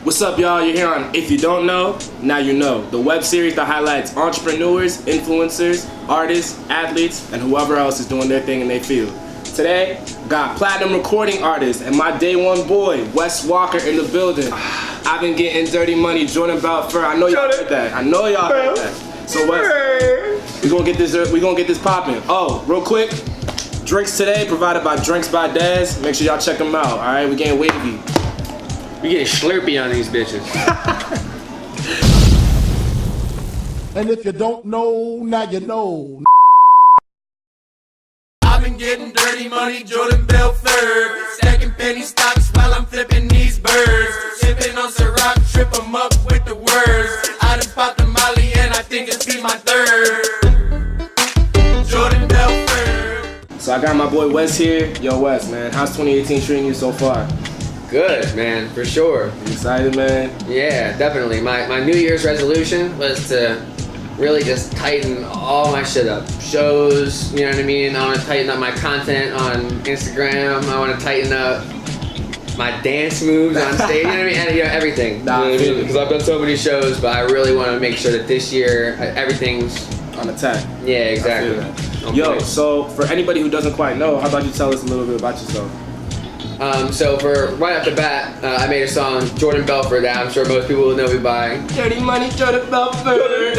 What's up, y'all? You're here on If You Don't Know, Now You Know, the web series that highlights entrepreneurs, influencers, artists, athletes, and whoever else is doing their thing in their field. Today, got platinum recording artist and my day one boy, Wes Walker, in the building. I've been getting dirty money, Jordan Belfort. I know y'all heard that. I know y'all heard that. So Wes, we gonna get this popping. Oh, real quick, drinks today provided by Drinks by Daz. Make sure y'all check them out. All right, we getting wavy. We getting slurpy on these bitches. And if you don't know, now you know. I've been getting dirty money, Jordan Belfort. Stacking penny stocks while I'm flipping these birds. Sipping on Ciroc, trip 'em up with the words. I done popped the Molly and I think it's be my third. Jordan Belfort. So I got my boy Wes here. Yo Wes, man, how's 2018 treating you so far? Good, man, for sure. You excited, man? Yeah, definitely. My New Year's resolution was to really just tighten all my shit up. Shows, you know what I mean? I want to tighten up my content on Instagram. I want to tighten up my dance moves on stage. You know what I mean? And, you know, everything. Nah, you know what I mean? Because I've done so many shows, but I really want to make sure that this year everything's on attack. Yeah, exactly. Yo, so for anybody who doesn't quite know, how about you tell us a little bit about yourself? So for right off the bat, I made a song, Jordan Belfort, that I'm sure most people will know me by. Dirty money, Jordan Belfort.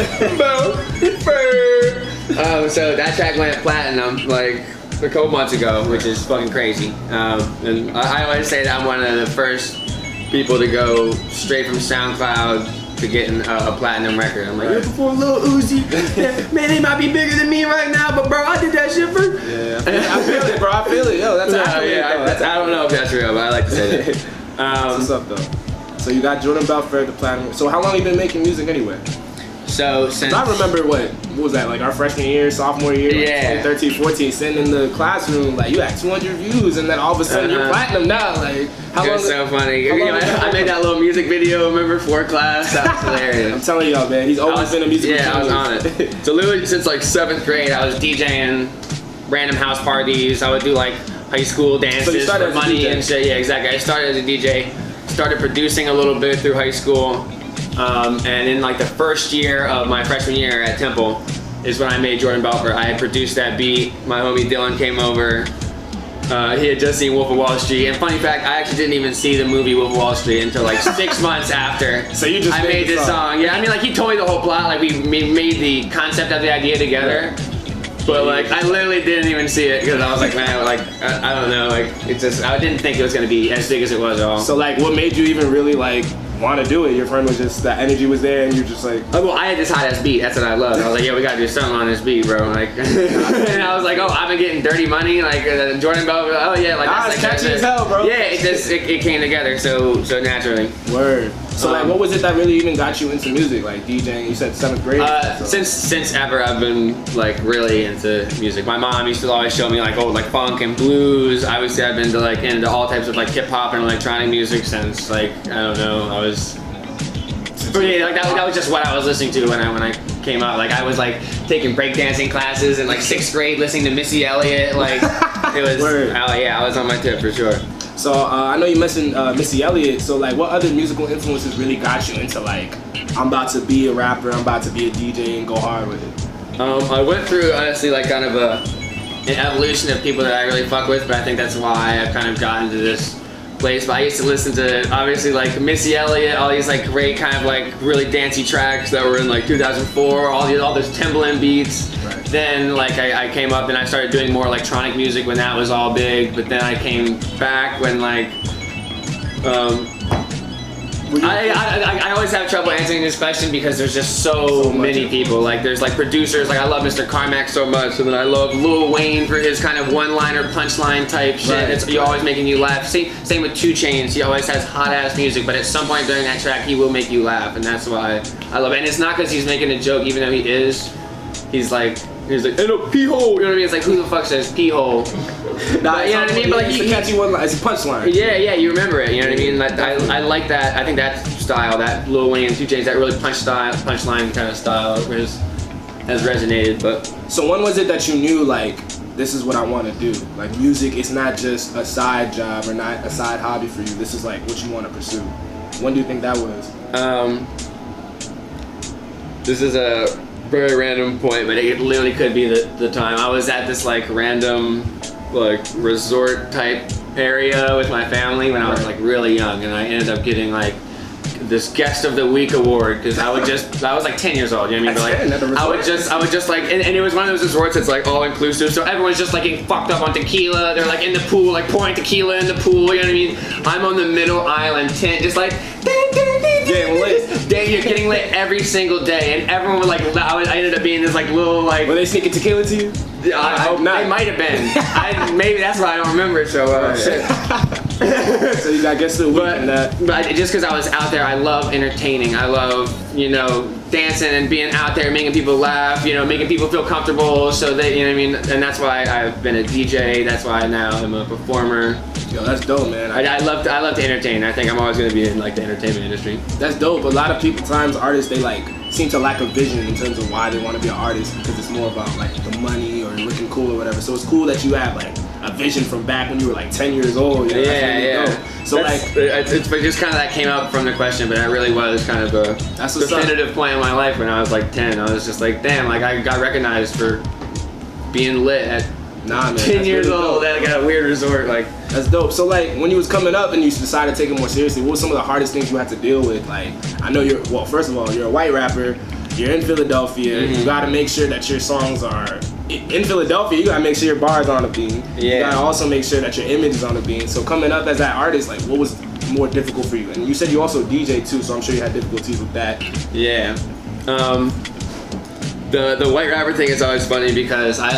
So that track went platinum like a couple months ago, which is fucking crazy. And I always say that I'm one of the first people to go straight from SoundCloud to getting a platinum record. I'm like, yeah, before Lil Uzi, man, they might be bigger than me right now, but bro, I did that shit for. Yeah, I feel it, bro. I feel it. Yo, that's I don't know if that's real, but I like to say that. What's up, though? So you got Jordan Belfort, the platinum. So how long you been making music anyway? So since I remember what was that, like our freshman year, sophomore year, yeah, 13, 14, sitting in the classroom, like you had 200 views, and then all of a sudden you're platinum now. Like how long? It's so funny. I made that little music video, remember, for class. That was hilarious. I'm telling y'all, man, he's always been a music. Yeah, I was on it. So literally since like 7th grade, I was DJing random house parties. I would do like high school dances for money and shit. Yeah, exactly. I started as a DJ, started producing a little bit through high school. And in like the first year of my freshman year at Temple is when I made Jordan Belfort. I had produced that beat. My homie Dylan came over. He had just seen Wolf of Wall Street. And funny fact, I actually didn't even see the movie Wolf of Wall Street until like 6 months after. So you just I made this song. Yeah, I mean like he told me the whole plot. Like we made the concept of the idea together. But like I literally didn't even see it because I was like, man, like I don't know, like it just I didn't think it was gonna be as big as it was at all. So like, what made you even really like want to do it? Your friend was just, that energy was there, and you're just like, oh, well, I had this hot ass beat. That's what I loved. I was like, yeah, we gotta do something on this beat, bro. Like, and I was like, oh, I've been getting dirty money, like Jordan Belfort. Oh yeah, like that's like catchy as hell, bro. Yeah, it came together so naturally. Word. So like, what was it that really even got you into music? Like DJing, you said 7th grade. So. Since ever, I've been like really into music. My mom used to always show me like old like funk and blues. Obviously, I've been into all types of like hip hop and electronic music since like I don't know. I was. But yeah, like that was just what I was listening to when I came out. Like I was like taking breakdancing classes in like 6th grade, listening to Missy Elliott. Like it was. Yeah, I was on my tip for sure. So I know you mentioned Missy Elliott. So like, what other musical influences really got you into like, I'm about to be a rapper, I'm about to be a DJ and go hard with it? I went through honestly like kind of an evolution of people that I really fuck with, but I think that's why I've kind of gotten to this place. But I used to listen to obviously like Missy Elliott, all these like great kind of like really dancey tracks that were in like 2004, all those Timbaland beats. Right. Then like I came up and I started doing more electronic music when that was all big. But then I came back when like I always have trouble answering this question because there's just so many people. Like there's like producers, like I love Mr. Carmack so much, and then I love Lil Wayne for his kind of one-liner punchline type shit. Right. It's always making you laugh. Same with 2 Chainz. He always has hot ass music, but at some point during that track he will make you laugh, and that's why I love it. And it's not because he's making a joke, even though he is. He's like, hey, no, pee hole. You know what I mean? It's like, who the fuck says pee hole? Nah, you know what I mean? But like, it's a catchy one line. It's a punchline. Yeah, you remember it. You know what I mean? Like, I like that. I think that style, that Lil Wayne and 2 Chainz, that really punchline kind of style has resonated. But so when was it that you knew like, this is what I want to do? Like music is not just a side job or not a side hobby for you. This is like what you want to pursue. When do you think that was? This is a very random point, but it literally could be the time. I was at this like random like resort type area with my family when I was like really young, and I ended up getting like this guest of the week award because I was like 10 years old, you know what I mean? But like I would just like, and it was one of those resorts that's like all inclusive, so everyone's just like getting fucked up on tequila. They're like in the pool, like pouring tequila in the pool, you know what I mean? I'm on the middle island tent, just like Getting lit. You're getting lit every single day, and everyone was like, I ended up being this like little like. Were they sneaking tequila to you? I hope not. They might have been. Maybe that's why I don't remember it so well. So you got guess the week. But just because I was out there, I love entertaining. I love, you know, dancing and being out there, making people laugh, you know, making people feel comfortable. So that, you know what I mean? And that's why I've been a DJ. That's why now I'm a performer. Yo, that's dope, man. I love to entertain. I think I'm always gonna be in like the entertainment industry. That's dope. A lot of people, times artists, they like seem to lack a vision in terms of why they want to be an artist because it's more about like the money or looking cool or whatever. So it's cool that you have like a vision from back when you were like 10 years old. You know? Yeah. So that's, like, it's just kind of that came up from the question, but that really was kind of a definitive point in my life when I was like 10. I was just like, damn, like I got recognized for being lit at 10 years really old at a weird resort. Like, that's dope. So like when you was coming up and you decided to take it more seriously, what were some of the hardest things you had to deal with? Like, I know first of all, you're a white rapper, you're in Philadelphia, you gotta make sure that your songs are, in Philadelphia, you gotta make sure your bars are on the beam. Yeah. You gotta also make sure that your image is on the beam. So coming up as that artist, like what was more difficult for you? And you said you also DJ too, so I'm sure you had difficulties with that. Yeah. The white rapper thing is always funny because I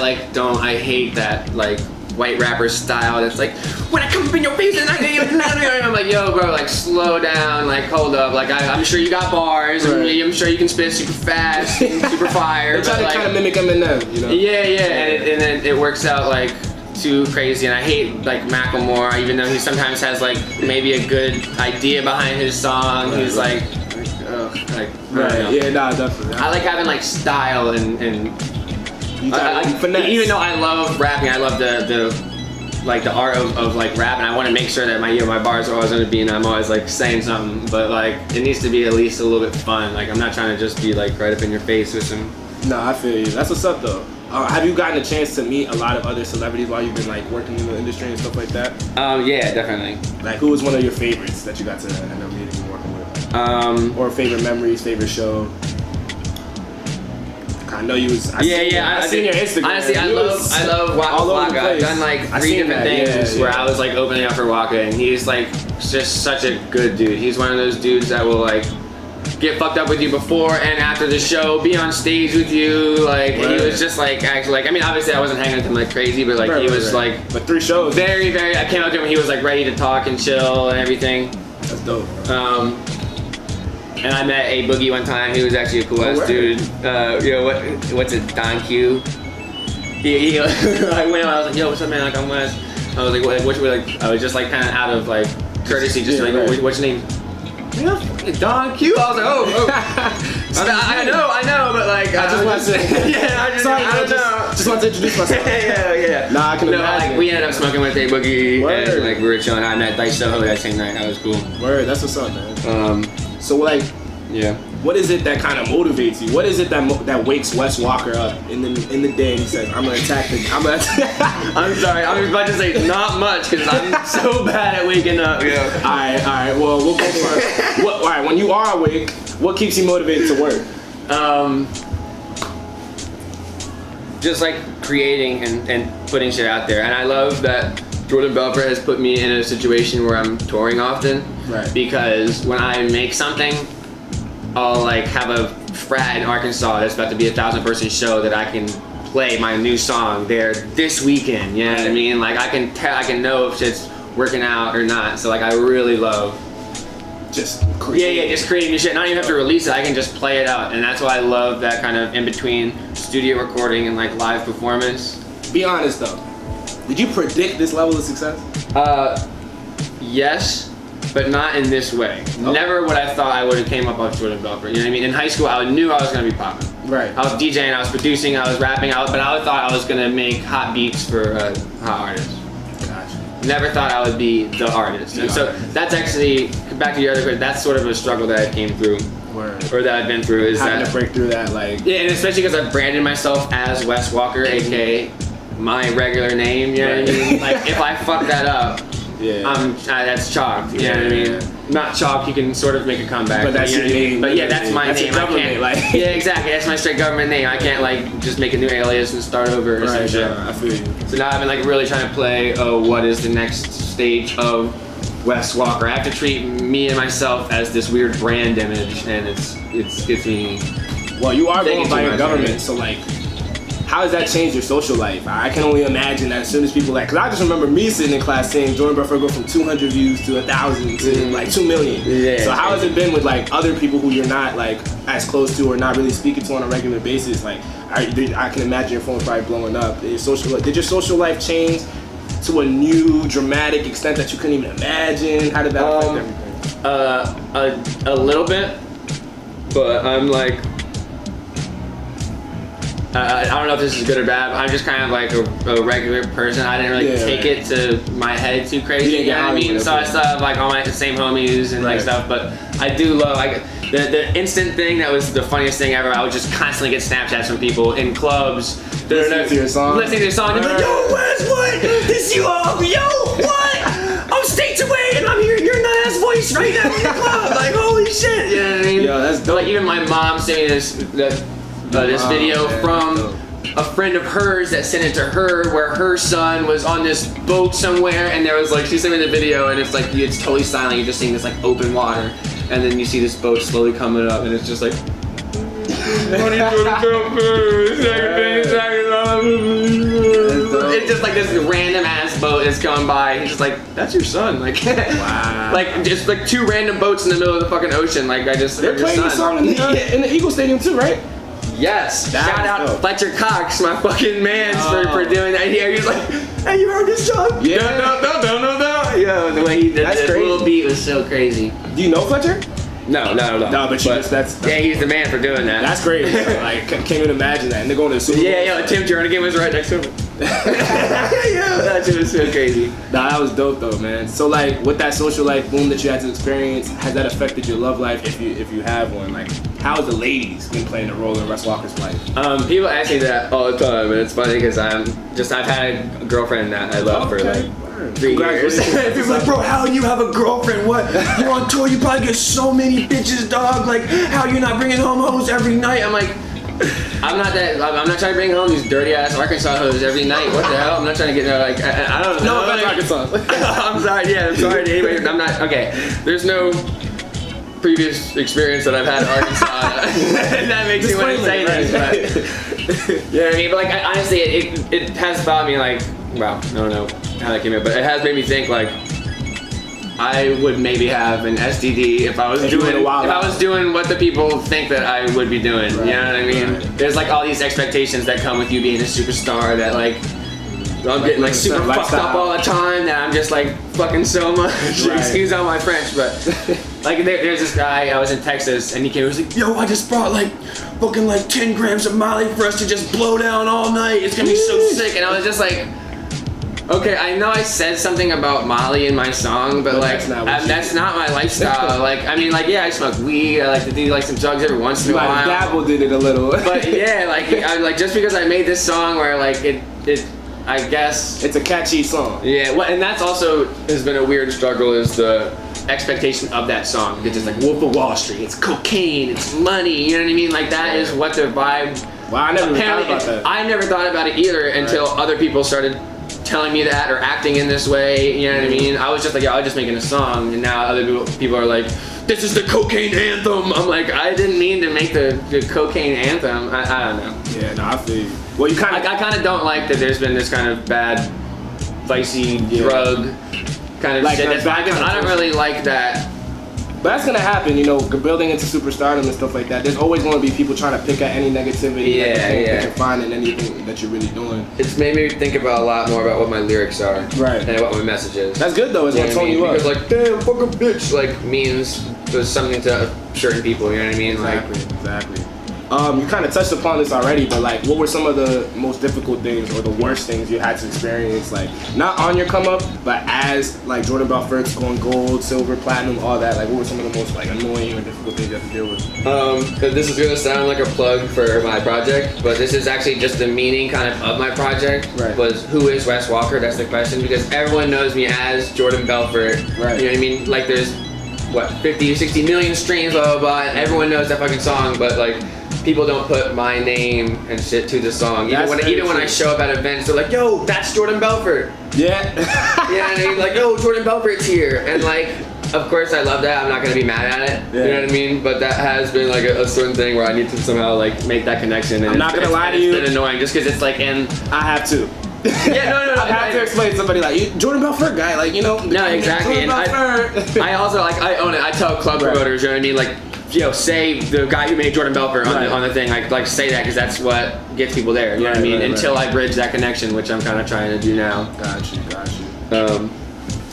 hate that like white rapper style that's like, when I come up in your face and I'm like, yo bro, like slow down, like hold up, like I'm sure you got bars, right. And I'm sure you can spit super fast, super fire. They try to kind of mimic Eminem, you know? Yeah, and then it works out like too crazy, and I hate like Macklemore, even though he sometimes has like maybe a good idea behind his song, right. He's like, right, yeah, nah, definitely. I like having like style and finesse. Even though I love rapping, I love the art of like rapping. I want to make sure that my bars are always going to be, and I'm always like saying something, but like it needs to be at least a little bit fun. Like I'm not trying to just be like right up in your face with some. No, I feel you. That's what's up though. Have you gotten a chance to meet a lot of other celebrities while you've been like working in the industry and stuff like that? Yeah, definitely. Like who was one of your favorites that you got to end up meeting and working with? Or favorite memories, favorite show? I know you was. I seen your Instagram. Honestly, I love Waka. I've done like 3 different things where I was like opening up for Waka, and he's like just such a good dude. He's one of those dudes that will like get fucked up with you before and after the show, be on stage with you, like, and he was just like, actually, like, I mean, obviously I wasn't hanging with him like crazy, but like, he was like, but 3 shows, very, I came up to him, he was like ready to talk and chill and everything. That's dope. And I met A Boogie one time, he was actually a cool ass dude. You know, what's it, Don Q? He I went out, I was like, yo, what's up, man, like, I'm Wes. I was like, I was just like kind of out of like courtesy, just like, what's your name? Don Q. I was like, oh. I know, but like, I just want to say, yeah, I don't know. Just want to introduce myself. yeah. Nah, I can imagine. Like, we ended up smoking with A Boogie, and like we were chilling. I met Dice Soho that same night. That was cool. Word, that's what's up, man. So like, yeah. What is it that kind of motivates you? What is it that wakes Wes Walker up in the day and he says, I'm gonna attack I'm sorry, I was about to say not much because I'm so bad at waking up. Yeah. All right. Well, we'll go first. All right, when you are awake, what keeps you motivated to work? Just like creating and putting shit out there. And I love that Jordan Belfort has put me in a situation where I'm touring often. Right. Because when I make something, I'll like have a frat in Arkansas that's about to be a 1,000-person show that I can play my new song there this weekend. You know what I mean? Like I can know if it's working out or not. So like I really love just creating. Just creating new shit. Not even have to release it. I can just play it out, and that's why I love that kind of in between studio recording and like live performance. Be honest though, did you predict this level of success? Yes. But not in this way. Okay. Never would I thought I would have came up with Jordan Belfort. You know what I mean? In high school, I knew I was gonna be popping. Right. I was DJing, I was producing, I was rapping, but I thought I was gonna make hot beats for hot artists. Gotcha. Never thought I would be the artist. And so that's actually back to your other question, that's sort of a struggle that I came through. Word. Or that I've been through is having that to break through that, like. Yeah, and especially because I've branded myself as Wes Walker, aka my regular name, you know what I mean? Like, if I fuck that up, that's chalked, you know what I mean? Not chalked, you can sort of make a comeback. But that's you know your name. But yeah, that's my that's name. Your government, I can't, yeah, exactly. That's my straight government name. I can't like just make a new alias and start over or some shit. I feel you. So now I've been like really trying to play, what is the next stage of Wes Walker? I have to treat me and myself as this weird brand image, and it gets me. Well, you are going by your government, so like, how does that change your social life? I can only imagine that as soon as people like, cause I just remember me sitting in class saying Jordan Belfort go from 200 views to 1,000 to like 2 million. Yeah, so how has it been with like other people who you're not like as close to or not really speaking to on a regular basis? Like, I can imagine your phone's probably blowing up. Did your social life change to a new dramatic extent that you couldn't even imagine? How did that affect everything? A little bit, but I'm like. I don't know if this is good or bad, but I'm just kind of like a regular person. I didn't really take it to my head too crazy, you know what I mean? So I still have like all my same homies and like stuff, but I do love like the instant thing that was the funniest thing ever. I would just constantly get Snapchats from people in clubs. Listening to your song? Listening to your song. And they're like, yo, Wes, what? This you all? Yo, what? I'm states away and I'm hearing your nice voice right now in the club. Like, holy shit. You know what I mean? Yo, that's dope. Like even my mom sent me this video from a friend of hers that sent it to her where her son was on this boat somewhere and there was like, she sent me the video and it's like, it's totally silent, you're just seeing this like open water and then you see this boat slowly coming up and it's just like it's just like this random ass boat is coming by. He's just like, that's your son. Like, wow. Like just like two random boats in the middle of the fucking ocean. Like I just they're playing this song in the Eagle Stadium too, right? Yes. Shout out Fletcher Cox, my fucking man, for doing that here. He's like, hey, you heard this song? Yeah. No. Yeah, the way he did that little beat was so crazy. Do you know Fletcher? No. No, but that's yeah, he's the man for doing that. That's great. Like, can't even imagine that. And they're going to the Super Bowl. Yeah, Tim Jernigan was right next to him. Yeah, that shit was so crazy. Nah, that was dope though, man. So like, with that social life boom that you had to experience, has that affected your love life if you have one? Like, how has the ladies been playing a role in Wes Walker's life? People ask me that all the time, and it's funny because I've had a girlfriend that I love for like 3 years. People like, bro, how you have a girlfriend? What? You're on tour, you probably get so many bitches, dog. Like, how you're not bringing home hoes every night? I'm like, I'm not trying to bring home these dirty ass Arkansas hoes every night. What the hell? I'm not trying to get like, I don't know. No, that's Arkansas. I'm sorry, I'm sorry. Anyway, I'm not, okay. There's no previous experience that I've had in Arkansas. That makes me want to say this, but, you know what I mean? But like, honestly, it has bothered me like, wow, I don't know how that came in, but it has made me think like, I would maybe have an STD if I was doing what the people think that I would be doing. Right, you know what I mean? Right. There's like all these expectations that come with you being a superstar that like I'm getting like super fucked up all the time that I'm just like fucking so much. Right. Excuse all my French, but like there's this guy, I was in Texas and he came and was like, yo, I just brought like fucking like 10 grams of Molly for us to just blow down all night. It's gonna be so sick. And I was just like, okay, I know I said something about Molly in my song, but like that's not my lifestyle. Like, I mean, like, yeah, I smoke weed. I like to do like some drugs every once in a while. Dabble did it a little. But yeah, like just because I made this song where like it, I guess it's a catchy song. Yeah, well, and that's also has been a weird struggle is the expectation of that song. It's just like Wolf of Wall Street. It's cocaine. It's money. You know what I mean? Like that is what the vibe. Wow, I never thought about that. I never thought about it either until other people started telling me that or acting in this way, you know what I mean? I was just like, yeah, I was just making a song, and now other people are like, this is the cocaine anthem. I'm like, I didn't mean to make the cocaine anthem. I don't know. Yeah, no, I feel you. Well, you kind of... I kind of don't like that there's been this kind of bad, vicey drug kind of like shit. I don't really like that. But that's gonna happen, you know, building into superstardom and stuff like that. There's always gonna be people trying to pick at any negativity that they can find in anything that you're really doing. It's made me think about a lot more about what my lyrics are, right, and what my message is. That's good though. It's gonna tone you up. Because like, damn, fuck a bitch, like means there's something to certain people. You know what I mean? Exactly. You kind of touched upon this already, but like, what were some of the most difficult things or the worst things you had to experience, like not on your come up, but as like Jordan Belfort's going gold, silver, platinum, all that? Like, what were some of the most like annoying or difficult things you had to deal with? This is gonna sound like a plug for my project, but this is actually just the meaning kind of my project. Right. Was who is Wes Walker? That's the question, because everyone knows me as Jordan Belfort. Right. You know what I mean? Like there's what 50, 60 million streams, blah blah blah. And everyone knows that fucking song, but like. People don't put my name and shit to the song. Even when I show up at events, they're like, "Yo, that's Jordan Belfort." Yeah. You know what I mean? Like, "Yo, Jordan Belfort's here," and like, of course, I love that. I'm not gonna be mad at it. Yeah. You know what I mean? But that has been like a certain thing where I need to somehow like make that connection. And I'm not gonna lie to you. It's been annoying just because it's like, and I have to. Yeah, no. I have to explain to somebody like, you Jordan Belfort guy, like, you know. No, exactly. Jordan And I also like I own it. I tell club promoters, you know what I mean, like. Yo, say the guy who made Jordan Belfort on the thing, like say that, because that's what gets people there. You know what I mean? Until I bridge that connection, which I'm kind of trying to do now. Got you.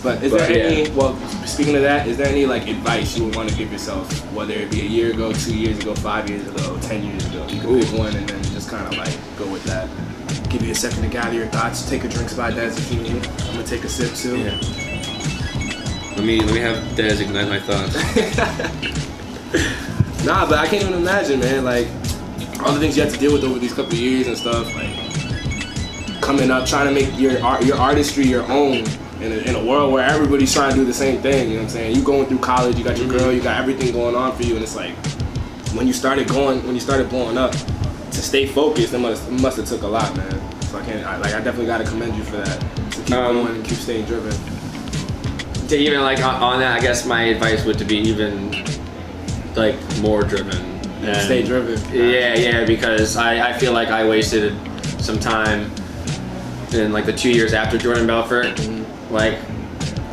But is But, there any? yeah. Well, speaking of that, is there any like advice you would want to give yourself, whether it be a year ago, 2 years ago, 5 years ago, 10 years ago? You can pick one and then just kind of like go with that. Give you a second to gather your thoughts. Take a drink, spot Dez if you need. I'm gonna take a sip too. Yeah. Let me have Dez ignite my thoughts. Nah, but I can't even imagine, man. Like all the things you have to deal with over these couple of years and stuff. Like coming up, trying to make your artistry your own in a world where everybody's trying to do the same thing. You know what I'm saying? You going through college, you got your girl, you got everything going on for you, and it's like when you started blowing up, to stay focused, it must have took a lot, man. So I definitely got to commend you for that. To keep going and keep staying driven. To even like on that, I guess my advice would to be even like more driven. And stay driven. Yeah, because I feel like I wasted some time in like the 2 years after Jordan Belfort. Like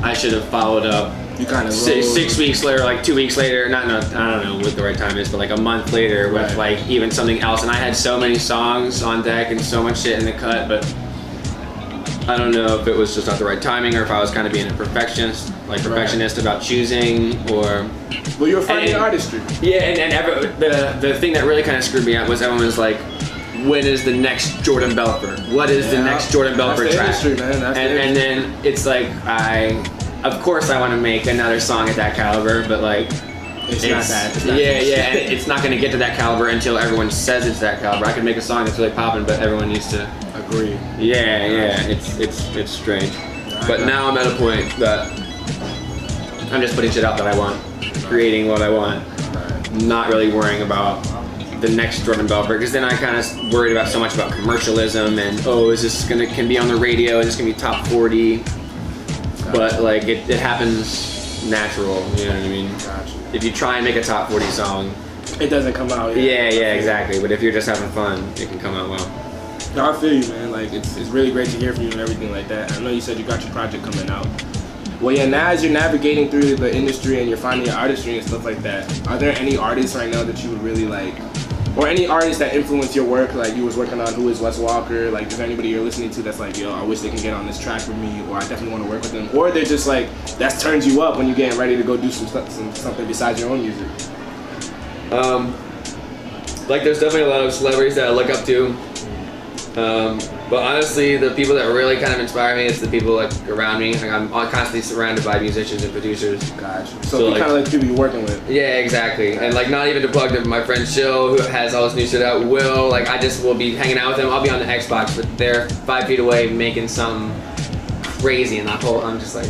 I should have followed up. You kind of 6 weeks later, like 2 weeks later, I don't know what the right time is, but like a month later with like even something else. And I had so many songs on deck and so much shit in the cut, but I don't know if it was just not the right timing or if I was kind of being a perfectionist about choosing or. Well, you're finding artistry. Yeah, and the thing that really kind of screwed me up was everyone was like, when is the next Jordan Belfort? What is the next Jordan Belfort track? That's the industry, man. And then it's like of course I want to make another song at that caliber, but like it's not that. And it's not going to get to that caliber until everyone says it's that caliber. I could make a song that's really popping, but everyone needs to agree. Yeah, it's strange. But now I'm at a point that I'm just putting shit out that I want, creating what I want, not really worrying about the next Jordan Belfort, because then I kind of worried about so much about commercialism and is this can be on the radio? Is this gonna be top 40? But like it happens natural, you know what I mean? If you try and make a top 40 song, it doesn't come out. Yeah, exactly. But if you're just having fun, it can come out well. No, I feel you, man. Like it's really great to hear from you and everything like that. I know you said you got your project coming out. Well, yeah, now as you're navigating through the industry and you're finding your artistry and stuff like that, are there any artists right now that you would really like, or any artists that influence your work, like you was working on Who is Wes Walker? Like, is there anybody you're listening to that's like, yo, I wish they can get on this track with me, or I definitely want to work with them? Or they're just like, that turns you up when you're getting ready to go do something besides your own music? Like, there's definitely a lot of celebrities that I look up to. But honestly, the people that really kind of inspire me is the people like around me. Like I'm constantly surrounded by musicians and producers. Gotcha. So like, kind of like people you're working with. Yeah, exactly. And like not even to plug to my friend Chill, who has all this new shit out. Will, like I just will be hanging out with them. I'll be on the Xbox, but they're 5 feet away making some crazy, and I'm just like,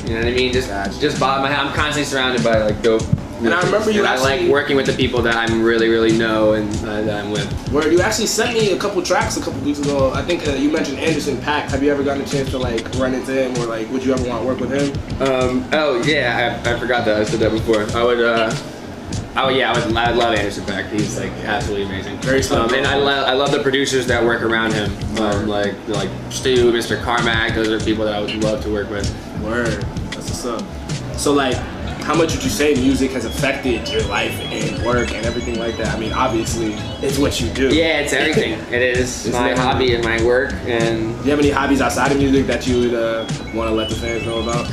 you know what I mean? Just bob my head. I'm constantly surrounded by like dope. And I remember you actually, I like working with the people that I really know and that I'm with. Where you actually sent me a couple tracks a couple weeks ago. I think you mentioned Anderson .Paak. Have you ever gotten a chance to like run into him, or like would you ever want to work with him? Oh yeah, I forgot that. I said that before. I love Anderson .Paak. He's like absolutely amazing. Very smart. And I love the producers that work around him. Like Stu, Mr. Carmack. Those are people that I would love to work with. Word. That's what's up. So like, how much would you say music has affected your life and work and everything like that? I mean, obviously, it's what you do. Yeah, it's everything. It is my hobby and my work. And do you have any hobbies outside of music that you would want to let the fans know about?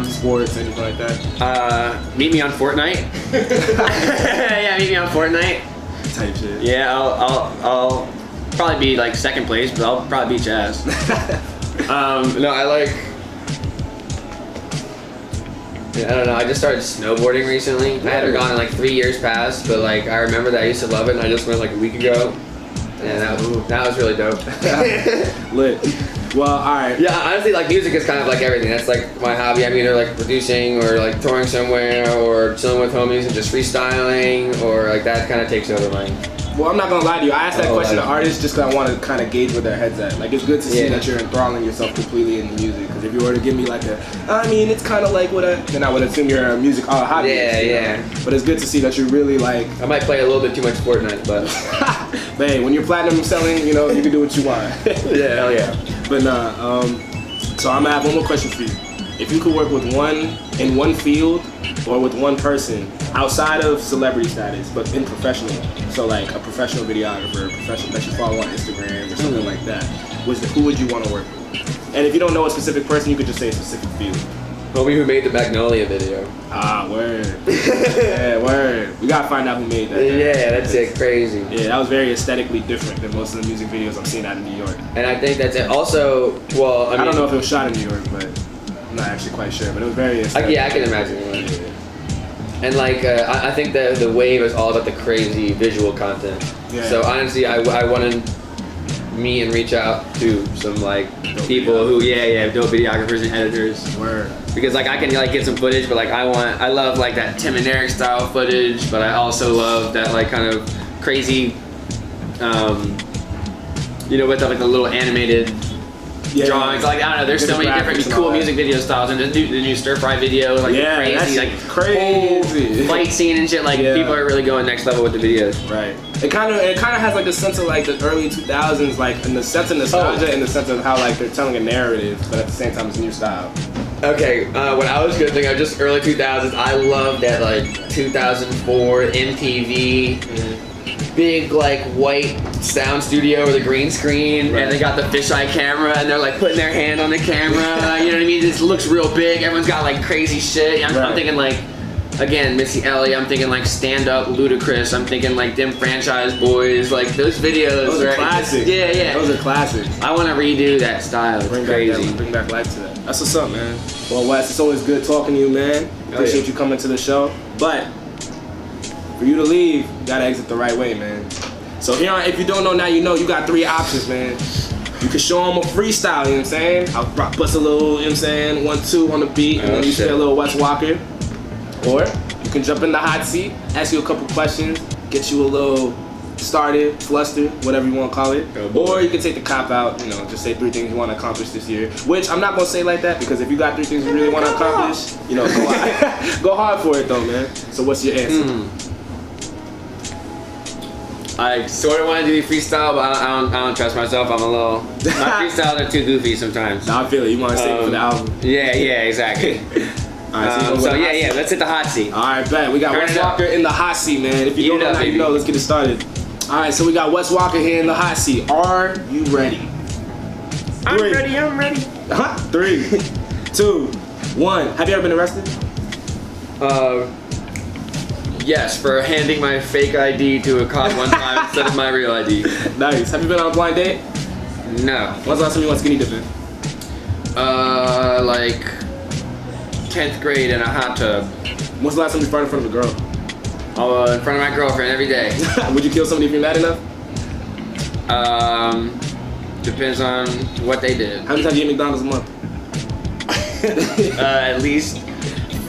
Sports, anything like that? Meet me on Fortnite. Yeah, meet me on Fortnite. type shit. Yeah, I'll probably be like second place, but I'll probably beat your ass. No, I like. I don't know. I just started snowboarding recently. I hadn't gone in like 3 years past, but like I remember that I used to love it, and I just went like a week ago, and that was really dope. Lit. Well, all right. Yeah, honestly, like music is kind of like everything. That's like my hobby. I'm either like producing or like touring somewhere or chilling with homies and just freestyling, or like that kind of takes over mine. Well, I'm not gonna lie to you. I asked that question to artists just because I want to kind of gauge where their heads at. Like, it's good to see that you're enthralling yourself completely in the music. Because if you were to give me like it's kind of like then I would assume you're a music hobby. Yeah. But it's good to see that you're really like. I might play a little bit too much Fortnite, but. Hey, when you're platinum selling, you can do what you want. Yeah, hell yeah. But nah. So I'm gonna have one more question for you. If you could work with in one field or with one person outside of celebrity status, but in professional, so like a professional videographer, a professional that you follow on Instagram or something like that, who would you want to work with? And if you don't know a specific person, you could just say a specific field. Homie who made the Magnolia video. Ah, word. Yeah, word. We gotta find out who made that. Yeah, that's it. Crazy. Yeah, that was very aesthetically different than most of the music videos I'm seeing out in New York. And I think that's it. Also, well, I don't know if it was shot in New York, but I'm not actually quite sure. But it was very aesthetic. Yeah, I can imagine it was. And like, I think that the wave is all about the crazy visual content. Yeah. So honestly, I wanted me and reach out to some like dope people who dope videographers and editors. Word. Because like I can like get some footage, but like I love like that Tim and Eric style footage, but I also love that like kind of crazy, with like the little animated drawings. Like I don't know, there's so many different cool music video styles, and the new stir fry video, like crazy whole fight scene and shit. Like people are really going next level with the videos. Right. It kind of has like a sense of like the early 2000s, like in the sense of nostalgia, in the sense of how like they're telling a narrative, but at the same time it's a new style. Okay, when I was good, I just early 2000s. I loved that like 2004 MTV. Big like white sound studio with a green screen, and they got the fisheye camera, and they're like putting their hand on the camera. You know what I mean? This looks real big. Everyone's got like crazy shit. I'm thinking like, again, Missy Elliott. I'm thinking like Stand Up, Ludacris. I'm thinking like them Franchise Boys. Like those videos. Those are classics. Yeah. Those are classics. I want to redo that style. It's crazy. Bring back life to that. That's what's up, man. Well, Wes, it's always good talking to you, man. Appreciate you coming to the show, but. For you to leave, you gotta exit the right way, man. So here on If You Don't Know Now You Know, you got 3 options, man. You can show them a freestyle, you know what I'm saying? I'll bust a little, you know what I'm saying, 1-2 on the beat, and then you say a little Wes Walker. Or you can jump in the hot seat, ask you a couple questions, get you a little started, flustered, whatever you want to call it. Or you can take the cop out, just say 3 things you want to accomplish this year. Which I'm not gonna say like that, because if you got 3 things you really want to accomplish, go hard for it though, man. So what's your answer? I sort of want to do the freestyle, but I don't trust myself. My freestyles are too goofy sometimes. No, I feel it. You want to sing for the album? Yeah, exactly. Alright, let's hit the hot seat. Alright, bet. We got Wes Walker in the hot seat, man. If you don't know now, you know. Let's get it started. Alright, so we got Wes Walker here in the hot seat. Are you ready? I'm ready. 3, 2, 1. Have you ever been arrested? Yes, for handing my fake ID to a cop one time instead of my real ID. Nice. Have you been on a blind date? No. When's the last time you went skinny dipping? Like 10th grade in a hot tub. When's the last time you farted in front of a girl? In front of my girlfriend every day. Would you kill somebody if you're mad enough? Depends on what they did. How many times do you eat McDonald's a month? At least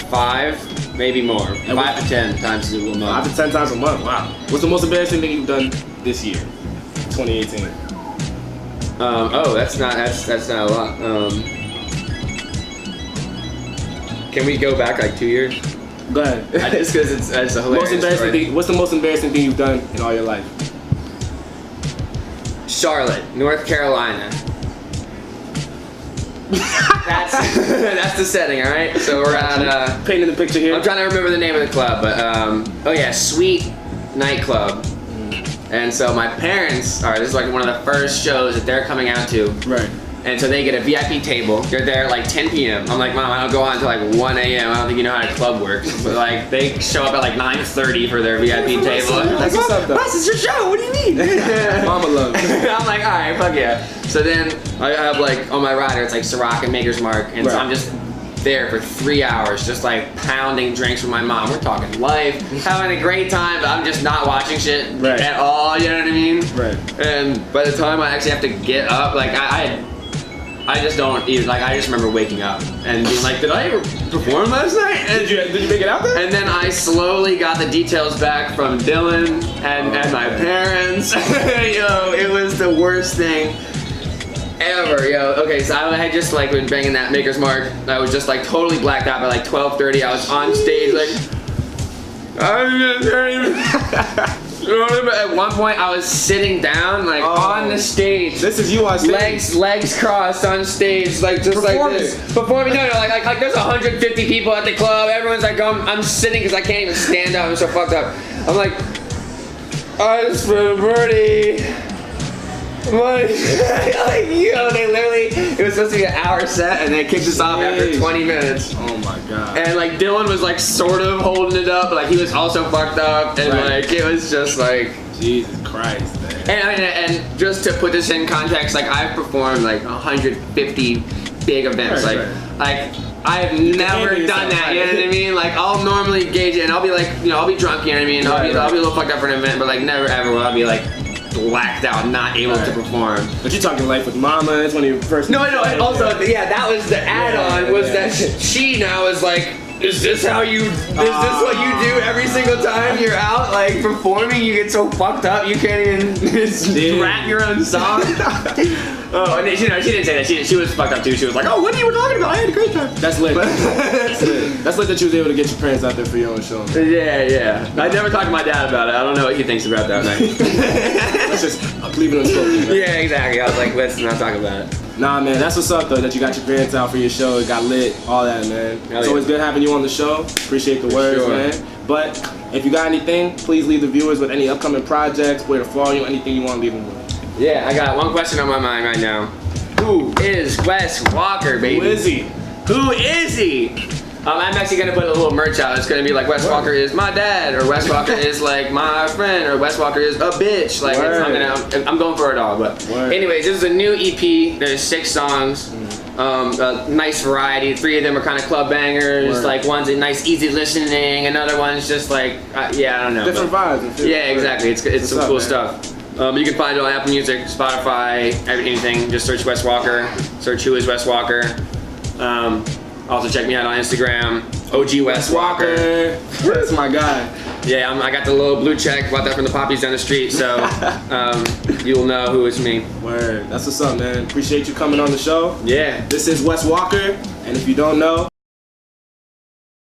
5. Maybe more. 5 to 10 times a month. 5 to 10 times a month. Wow. What's the most embarrassing thing you've done this year, 2018? That's not a lot. Can we go back like 2 years? Go ahead. Just because it's a hilarious story. What's the most embarrassing thing you've done in all your life? Charlotte, North Carolina. That's the setting, all right? So we're at painting the picture here. I'm trying to remember the name of the club, but Sweet Nightclub. And so my parents this is like one of the first shows that they're coming out to. Right. And so they get a VIP table. They're there at like 10 p.m. I'm like, Mom, I don't go on until like 1 a.m. I don't think you know how the club works. But like, they show up at like 9:30 for their VIP table. That's what's up, though. Wes, it's your show. What do you mean? Mama love it. I'm like, all right, fuck yeah. So then I have like on my rider, it's like Ciroc and Maker's Mark, and so I'm just there for 3 hours, just like pounding drinks with my mom. We're talking life, having a great time, but I'm just not watching shit at all. You know what I mean? Right. And by the time I actually have to get up, like I just don't even, like, I just remember waking up and being like, did I ever perform last night? And Did you make it out there? and then I slowly got the details back from Dylan and my parents. Yo, it was the worst thing ever, yo. Okay, so I had just like been banging that Maker's Mark. I was just like totally blacked out by like 12:30. I was on stage like, at one point I was sitting down like on the stage. This is you on stage. Legs crossed on stage, like just like this. Performing. No, like there's 150 people at the club. Everyone's like, I'm sitting because I can't even stand up. I'm so fucked up. I'm like, I just for Birdie. Like, yo, they literally, it was supposed to be an hour set and they kicked us off after 20 minutes. Oh my God. And like Dylan was like sort of holding it up, but like he was also fucked up, and like it was just like, Jesus Christ, man. And just to put this in context, like I've performed like 150 big events, like I've never done that, you know what I mean? Like I'll normally gauge it and I'll be like, you know, I'll be drunk, you know what I mean? I'll be a little fucked up for an event, but like never ever will I be like blacked out, not able to perform. But you're talking Life with Mama, it's one of your first. No, and also, that was the add-on, was that she now is like, is this what you do every single time you're out, like, performing? You get so fucked up, you can't even rap your own song? Oh, and she didn't say that. She was fucked up too. She was like, oh, what are you talking about? I had a great time. That's lit. That's lit. That's lit that you was able to get your parents out there for your own show. Yeah. I never talked to my dad about it. I don't know what he thinks about that night. Let's just leave it unspoken. Right? Yeah, exactly. I was like, let's not talk about it. Nah, man, that's what's up though, that you got your parents out for your show, it got lit, all that, man. It's always good having you on the show. Appreciate the words, man. But if you got anything, please leave the viewers with any upcoming projects, where to follow you, anything you want to leave them with. Yeah, I got one question on my mind right now. Who is Wes Walker, baby? Who is he? Who is he? I'm actually gonna put a little merch out. It's gonna be like Wes Walker is my dad, or Wes Walker is like my friend, or Wes Walker is a bitch. Like I'm going for it all. But anyways, this is a new EP. There's 6 songs. A nice variety. 3 of them are kind of club bangers. Like one's a nice easy listening. Another one's just like I don't know. Different vibes. Yeah, exactly. It's some cool stuff. You can find it on Apple Music, Spotify, anything. Just search Wes Walker. Search who is Wes Walker. Also check me out on Instagram, OG Wes Walker. That's my guy. Yeah, I got the little blue check. Bought that from the poppies down the street, so you'll know who it's me. Word. That's what's up, man. Appreciate you coming on the show. Yeah. This is Wes Walker, and if you don't know,